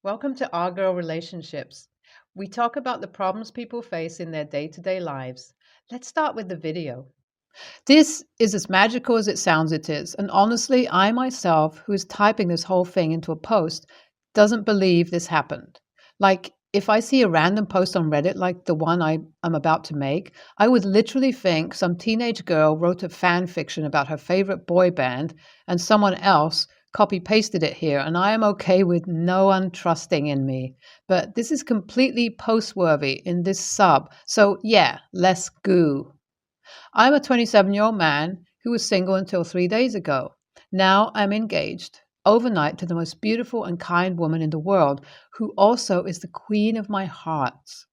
Welcome to Our Girl Relationships. We talk about the problems people face in their day-to-day lives. Let's start with the video. This is as magical as it sounds it is, and honestly, I myself, who is typing this whole thing into a post, doesn't believe this happened. Like, if I see a random post on Reddit like the one I am about to make, I would literally think some teenage girl wrote a fan fiction about her favorite boy band and someone else copy pasted it here, and I am okay with no one trusting in me. But this is completely post worthy in this sub, so yeah, less goo. I'm a 27-year-old man who was single until 3 days ago. Now I'm engaged overnight to the most beautiful and kind woman in the world, who also is the queen of my hearts.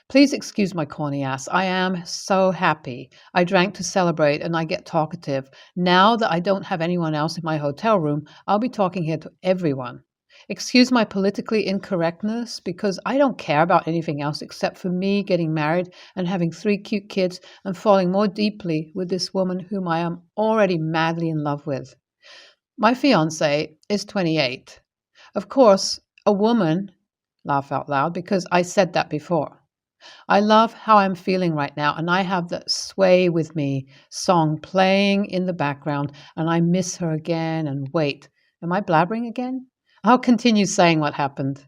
Please excuse my corny ass. I am so happy. I drank to celebrate and I get talkative. Now that I don't have anyone else in my hotel room, I'll be talking here to everyone. Excuse my politically incorrectness because I don't care about anything else except for me getting married and having 3 cute kids and falling more deeply with this woman whom I am already madly in love with. My fiance is 28. Of course, a woman, laugh out loud because I said that before. I love how I'm feeling right now, and I have the Sway With Me song playing in the background, and I miss her again. And wait, am I blabbering again? I'll continue saying what happened.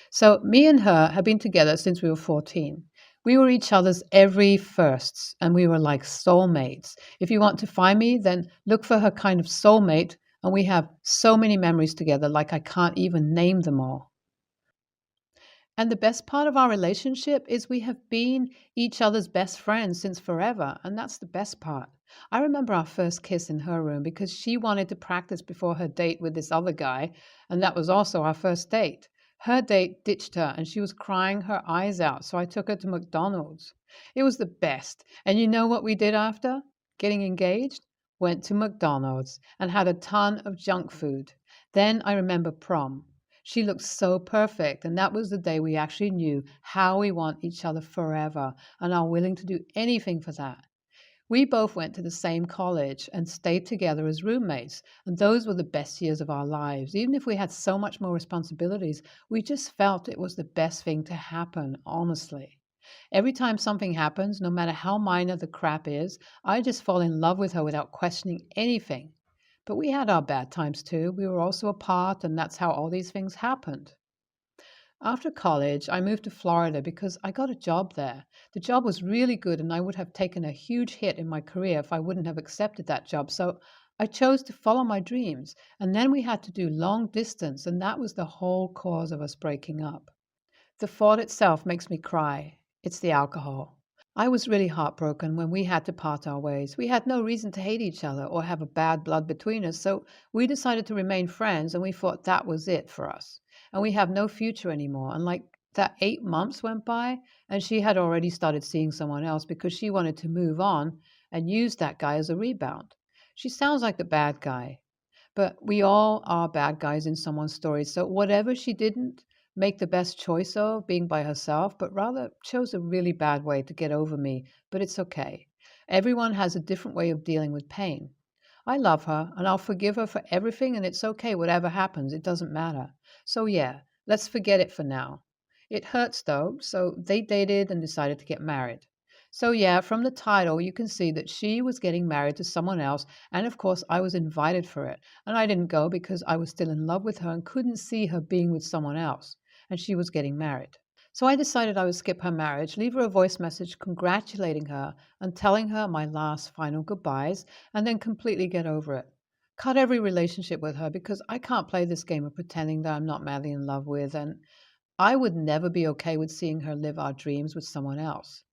So, me and her have been together since we were 14. We were each other's every firsts, and we were like soulmates. If you want to find me, then look for her kind of soulmate, and we have so many memories together, like I can't even name them all. And the best part of our relationship is we have been each other's best friends since forever. And that's the best part. I remember our first kiss in her room because she wanted to practice before her date with this other guy. And that was also our first date. Her date ditched her and she was crying her eyes out. So I took her to McDonald's. It was the best. And you know what we did after getting engaged? Went to McDonald's and had a ton of junk food. Then I remember prom. She looked so perfect, and that was the day we actually knew how we want each other forever and are willing to do anything for that. We both went to the same college and stayed together as roommates, and those were the best years of our lives. Even if we had so much more responsibilities, we just felt it was the best thing to happen, honestly. Every time something happens, no matter how minor the crap is, I just fall in love with her without questioning anything. But we had our bad times too. We were also apart, and that's how all these things happened. After college, I moved to Florida because I got a job there. The job was really good, and I would have taken a huge hit in my career if I wouldn't have accepted that job. So I chose to follow my dreams. And then we had to do long distance, and that was the whole cause of us breaking up. The thought itself makes me cry. It's the alcohol. I was really heartbroken when we had to part our ways. We had no reason to hate each other or have a bad blood between us, so we decided to remain friends and we thought that was it for us. And we have no future anymore. And like that 8 months went by and she had already started seeing someone else because she wanted to move on and use that guy as a rebound. She sounds like the bad guy, but we all are bad guys in someone's story. So whatever she didn't make the best choice of being by herself, but rather chose a really bad way to get over me. But it's okay. Everyone has a different way of dealing with pain. I love her and I'll forgive her for everything, and it's okay whatever happens. It doesn't matter. So yeah, let's forget it for now. It hurts though, so they dated and decided to get married. So yeah, from the title, you can see that she was getting married to someone else, and of course, I was invited for it. And I didn't go because I was still in love with her and couldn't see her being with someone else, and she was getting married. So I decided I would skip her marriage, leave her a voice message congratulating her and telling her my last final goodbyes, and then completely get over it. Cut every relationship with her because I can't play this game of pretending that I'm not madly in love with, and I would never be okay with seeing her live our dreams with someone else.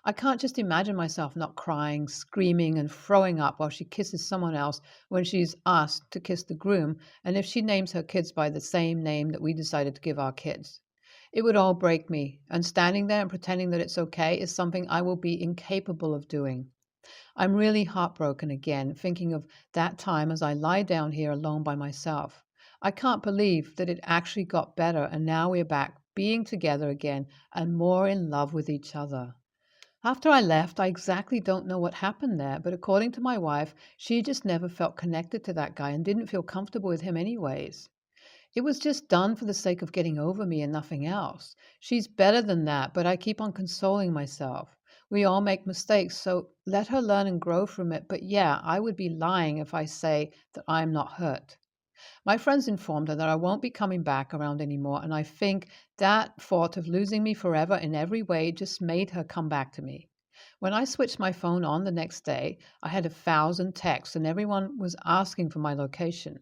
I can't just imagine myself not crying, screaming, and throwing up while she kisses someone else when she's asked to kiss the groom, and if she names her kids by the same name that we decided to give our kids. It would all break me, and standing there and pretending that it's okay is something I will be incapable of doing. I'm really heartbroken again, thinking of that time as I lie down here alone by myself. I can't believe that it actually got better, and now we're back being together again and more in love with each other. After I left, I exactly don't know what happened there, but according to my wife, she just never felt connected to that guy and didn't feel comfortable with him anyways. It was just done for the sake of getting over me and nothing else. She's better than that, but I keep on consoling myself. We all make mistakes, so let her learn and grow from it. But yeah, I would be lying if I say that I'm not hurt. My friends informed her that I won't be coming back around anymore, and I think that thought of losing me forever in every way just made her come back to me. When I switched my phone on the next day, I had 1,000 texts, and everyone was asking for my location.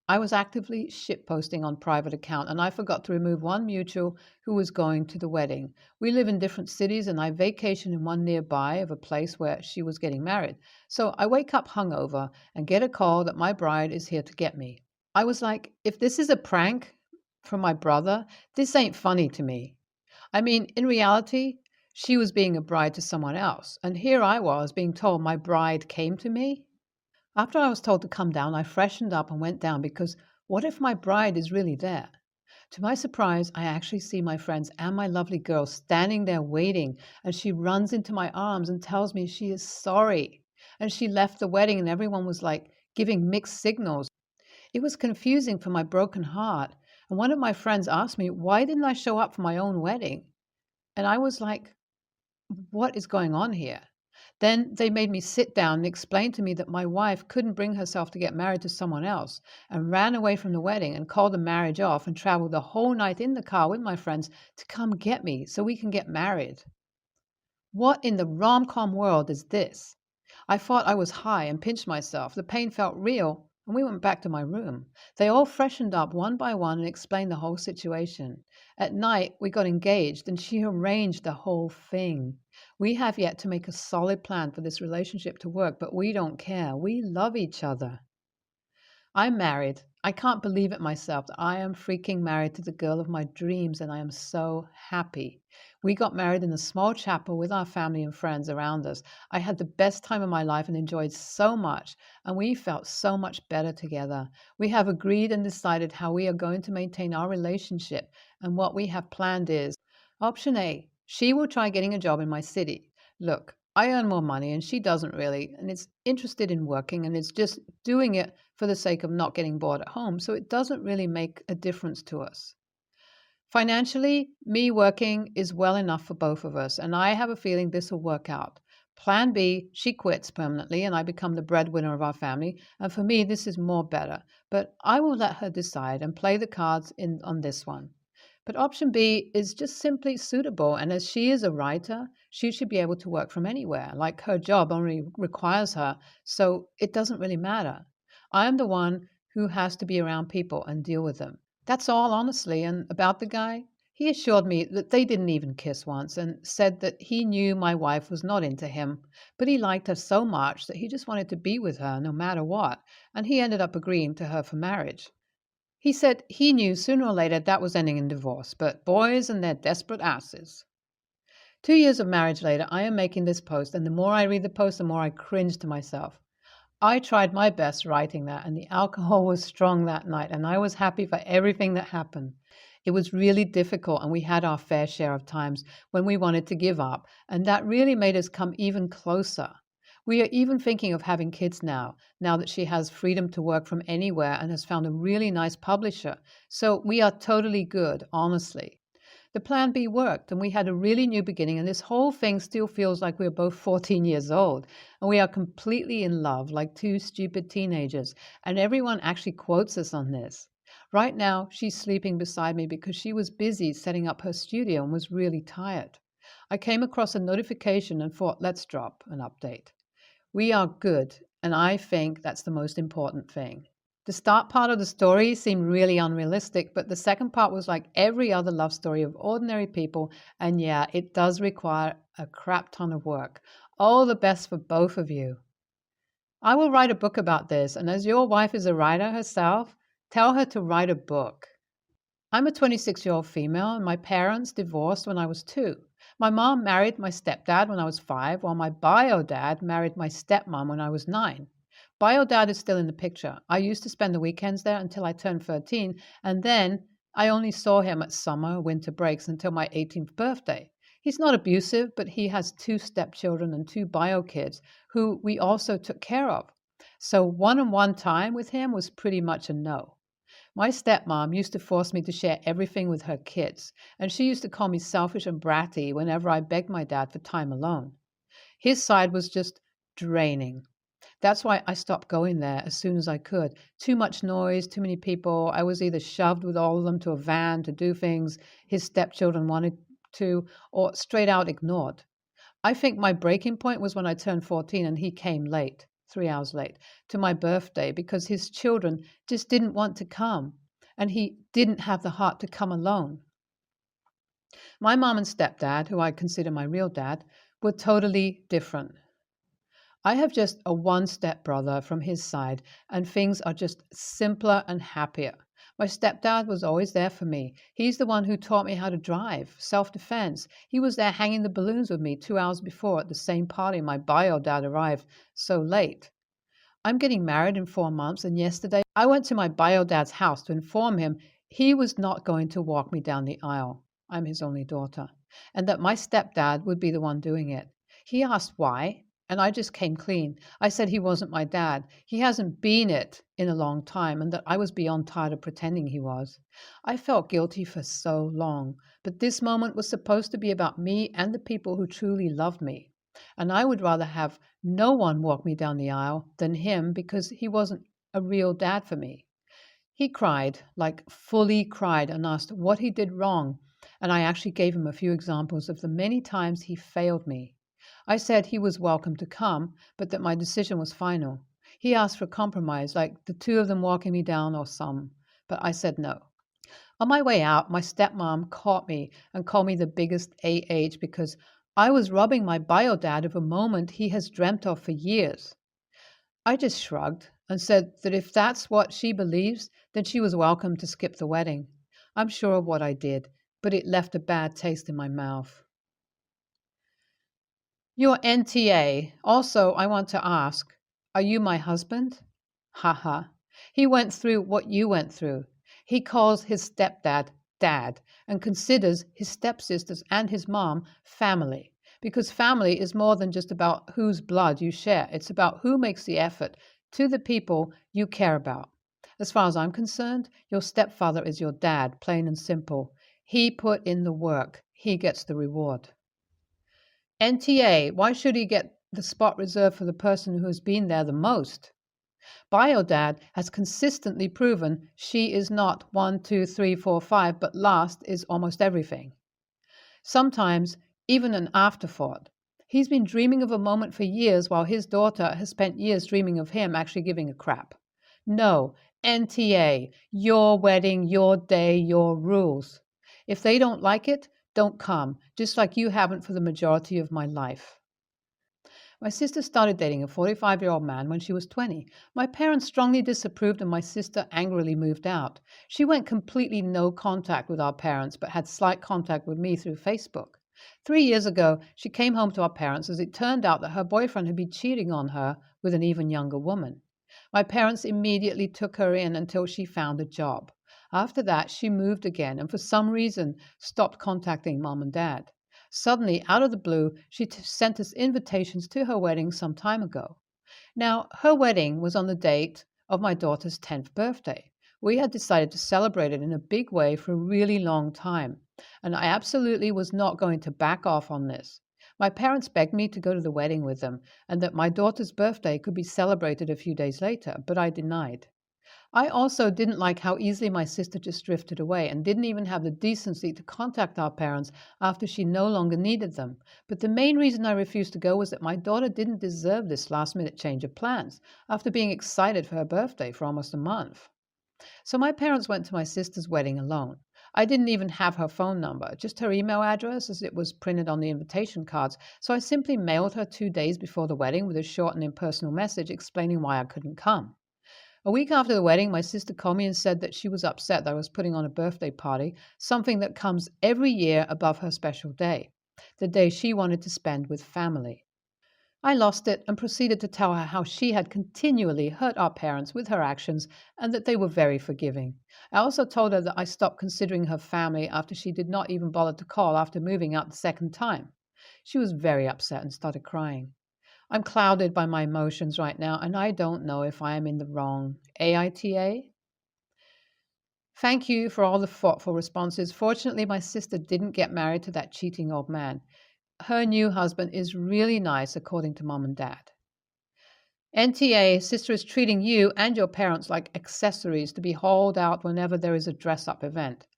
I was actively shitposting on private account, and I forgot to remove one mutual who was going to the wedding. We live in different cities, and I vacation in one nearby of a place where she was getting married. So I wake up hungover and get a call that my bride is here to get me. I was like, if this is a prank from my brother, this ain't funny to me. I mean, in reality, she was being a bride to someone else, and here I was being told my bride came to me. After I was told to come down, I freshened up and went down because what if my bride is really there? To my surprise, I actually see my friends and my lovely girl standing there waiting, and she runs into my arms and tells me she is sorry. And she left the wedding, and everyone was like giving mixed signals. It was confusing for my broken heart. And one of my friends asked me, why didn't I show up for my own wedding? And I was like, what is going on here? Then they made me sit down and explain to me that my wife couldn't bring herself to get married to someone else and ran away from the wedding and called the marriage off and traveled the whole night in the car with my friends to come get me so we can get married. What in the rom-com world is this? I thought I was high and pinched myself. The pain felt real, and we went back to my room. They all freshened up one by one and explained the whole situation. At night, we got engaged, and she arranged the whole thing. We have yet to make a solid plan for this relationship to work, but we don't care. We love each other. I'm married. I can't believe it myself that I am freaking married to the girl of my dreams, and I am so happy. We got married in a small chapel with our family and friends around us. I had the best time of my life and enjoyed so much, and we felt so much better together. We have agreed and decided how we are going to maintain our relationship, and what we have planned is option A, she will try getting a job in my city. Look, I earn more money and she doesn't really, and is interested in working and is just doing it for the sake of not getting bored at home, so it doesn't really make a difference to us. Financially, me working is well enough for both of us, and I have a feeling this will work out. Plan B, she quits permanently and I become the breadwinner of our family, and for me this is more better, but I will let her decide and play the cards in on this one. But option B is just simply suitable, and as she is a writer, she should be able to work from anywhere. Like her job only requires her, so it doesn't really matter. I am the one who has to be around people and deal with them. That's all, honestly. And about the guy, he assured me that they didn't even kiss once and said that he knew my wife was not into him, but he liked her so much that he just wanted to be with her no matter what, and he ended up agreeing to her for marriage. He said he knew sooner or later that was ending in divorce, but boys and their desperate asses. 2 years of marriage later, I am making this post, and the more I read the post, the more I cringe to myself. I tried my best writing that, and the alcohol was strong that night, and I was happy for everything that happened. It was really difficult, and we had our fair share of times when we wanted to give up, and that really made us come even closer. We are even thinking of having kids now that she has freedom to work from anywhere and has found a really nice publisher. So we are totally good, honestly. The plan B worked, and we had a really new beginning, and this whole thing still feels like we're both 14 years old, and we are completely in love, like two stupid teenagers, and everyone actually quotes us on this. Right now, she's sleeping beside me because she was busy setting up her studio and was really tired. I came across a notification and thought, let's drop an update. We are good, and I think that's the most important thing. The start part of the story seemed really unrealistic, but the second part was like every other love story of ordinary people, and yeah, it does require a crap ton of work. All the best for both of you. I will write a book about this, and as your wife is a writer herself, tell her to write a book. I'm a 26-year-old female, and my parents divorced when I was 2. My mom married my stepdad when I was 5, while my bio dad married my stepmom when I was 9. Bio dad is still in the picture. I used to spend the weekends there until I turned 13, and then I only saw him at summer, winter breaks until my 18th birthday. He's not abusive, but he has two stepchildren and two bio kids who we also took care of. So one-on-one time with him was pretty much a no. My stepmom used to force me to share everything with her kids, and she used to call me selfish and bratty whenever I begged my dad for time alone. His side was just draining. That's why I stopped going there as soon as I could. Too much noise, too many people. I was either shoved with all of them to a van to do things his stepchildren wanted to, or straight out ignored. I think my breaking point was when I turned 14 and he came late, 3 hours late, to my birthday because his children just didn't want to come and he didn't have the heart to come alone. My mom and stepdad, who I consider my real dad, were totally different. I have just a one step brother from his side, and things are just simpler and happier. My stepdad was always there for me. He's the one who taught me how to drive, self defense. He was there hanging the balloons with me 2 hours before at the same party my bio dad arrived so late. I'm getting married in 4 months, and yesterday I went to my bio dad's house to inform him he was not going to walk me down the aisle. I'm his only daughter, and that my stepdad would be the one doing it. He asked why, and I just came clean. I said he wasn't my dad. He hasn't been it in a long time, and that I was beyond tired of pretending he was. I felt guilty for so long, but this moment was supposed to be about me and the people who truly loved me. And I would rather have no one walk me down the aisle than him because he wasn't a real dad for me. He cried, like fully cried, and asked what he did wrong, and I actually gave him a few examples of the many times he failed me. I said he was welcome to come, but that my decision was final. He asked for a compromise, like the two of them walking me down or some, but I said no. On my way out, my stepmom caught me and called me the biggest AH because I was robbing my bio dad of a moment he has dreamt of for years. I just shrugged and said that if that's what she believes, then she was welcome to skip the wedding. I'm sure of what I did, but it left a bad taste in my mouth. Your NTA. Also, I want to ask, are you my husband? Haha. He went through what you went through. He calls his stepdad dad and considers his stepsisters and his mom family. Because family is more than just about whose blood you share. It's about who makes the effort to the people you care about. As far as I'm concerned, your stepfather is your dad, plain and simple. He put in the work. He gets the reward. NTA, why should he get the spot reserved for the person who has been there the most? Biodad has consistently proven she is not 1, 2, 3, 4, 5, but last is almost everything. Sometimes even an afterthought. He's been dreaming of a moment for years while his daughter has spent years dreaming of him actually giving a crap. No, NTA, your wedding, your day, your rules. If they don't like it, don't come, just like you haven't for the majority of my life. My sister started dating a 45-year-old man when she was 20. My parents strongly disapproved and my sister angrily moved out. She went completely no contact with our parents but had slight contact with me through Facebook. 3 years ago, she came home to our parents as it turned out that her boyfriend had been cheating on her with an even younger woman. My parents immediately took her in until she found a job. After that, she moved again and for some reason stopped contacting mom and dad. Suddenly, out of the blue, she sent us invitations to her wedding some time ago. Now, her wedding was on the date of my daughter's 10th birthday. We had decided to celebrate it in a big way for a really long time, and I absolutely was not going to back off on this. My parents begged me to go to the wedding with them and that my daughter's birthday could be celebrated a few days later, but I denied. I also didn't like how easily my sister just drifted away and didn't even have the decency to contact our parents after she no longer needed them. But the main reason I refused to go was that my daughter didn't deserve this last-minute change of plans after being excited for her birthday for almost a month. So my parents went to my sister's wedding alone. I didn't even have her phone number, just her email address as it was printed on the invitation cards, so I simply mailed her 2 days before the wedding with a short and impersonal message explaining why I couldn't come. A week after the wedding, my sister called me and said that she was upset that I was putting on a birthday party, something that comes every year above her special day, the day she wanted to spend with family. I lost it and proceeded to tell her how she had continually hurt our parents with her actions and that they were very forgiving. I also told her that I stopped considering her family after she did not even bother to call after moving out the second time. She was very upset and started crying. I'm clouded by my emotions right now, and I don't know if I am in the wrong. AITA? Thank you for all the thoughtful responses. Fortunately, my sister didn't get married to that cheating old man. Her new husband is really nice, according to mom and dad. NTA, sister is treating you and your parents like accessories to be hauled out whenever there is a dress up event.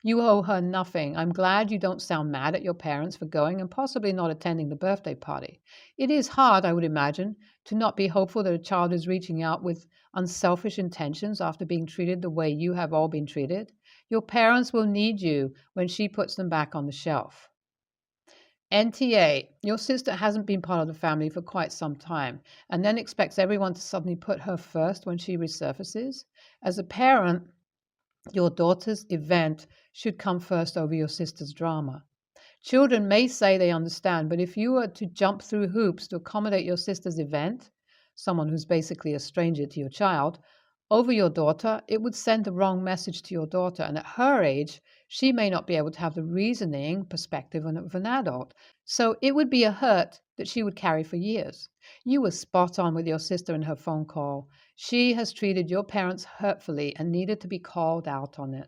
You owe her nothing. I'm glad you don't sound mad at your parents for going and possibly not attending the birthday party. It is hard, I would imagine, to not be hopeful that a child is reaching out with unselfish intentions after being treated the way you have all been treated. Your parents will need you when she puts them back on the shelf. NTA, your sister hasn't been part of the family for quite some time and then expects everyone to suddenly put her first when she resurfaces. As a parent, your daughter's event should come first over your sister's drama. Children may say they understand, but if you were to jump through hoops to accommodate your sister's event, someone who's basically a stranger to your child, over your daughter, it would send the wrong message to your daughter. And at her age, she may not be able to have the reasoning perspective of an adult. So it would be a hurt that she would carry for years. You were spot on with your sister in her phone call. She has treated your parents hurtfully and needed to be called out on it.